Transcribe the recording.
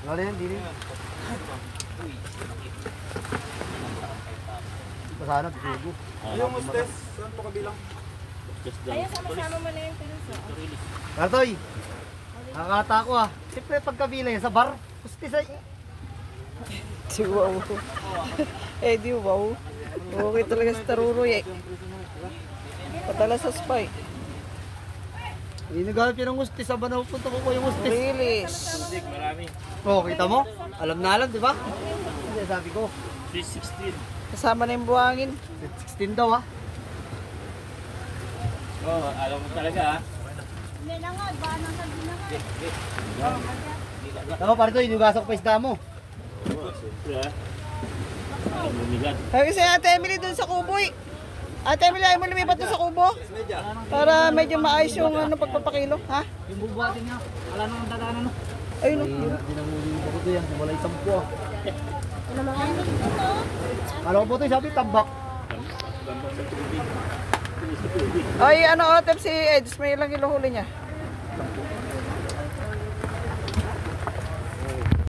Wala yan, hindi rin. Sana, bisugo. Yung hostess, saan po kabilang? Kaya sama-sama mo na yung pinuso. Kartoy, nakakata ko ah. Siyempre pagkabila yan sa bar. Hostess ay. Si wow. Eh di wow. Okay talaga si Taruroy eh. Padala sa spy. Hindi naghanap yun ng hostess. Saba na pupunta ko yung hostess. Release. Oo, kita mo? Alam na alam, di ba? Hindi, sabi ko. 316. Kasama na yung buhangin. 16 daw ah. Oh, alam mo talaga ha. Hindi na nga, baka nang sabi na nga. Ako, parito, inugasak pa isda mo. Siyempre ha. Alam mo migat. Sabi kasi Ate Emily dun sa kubo eh. Ate Emily, ayaw mo lumipat dun sa kubo? Para medyo maayos yung pagpapakilo. Ha? Yung bubuhatin niya, wala nang dadaanan no. Ayun o. Hindi nang huli ko ito yan, wala isang po ah. Ano mga ano ito? Kala ko po ito, sabi tambak. Gambang sa tubig. Tulis sa tubig. Ay ano, Otep si Eds, may ilang kilo huli niya?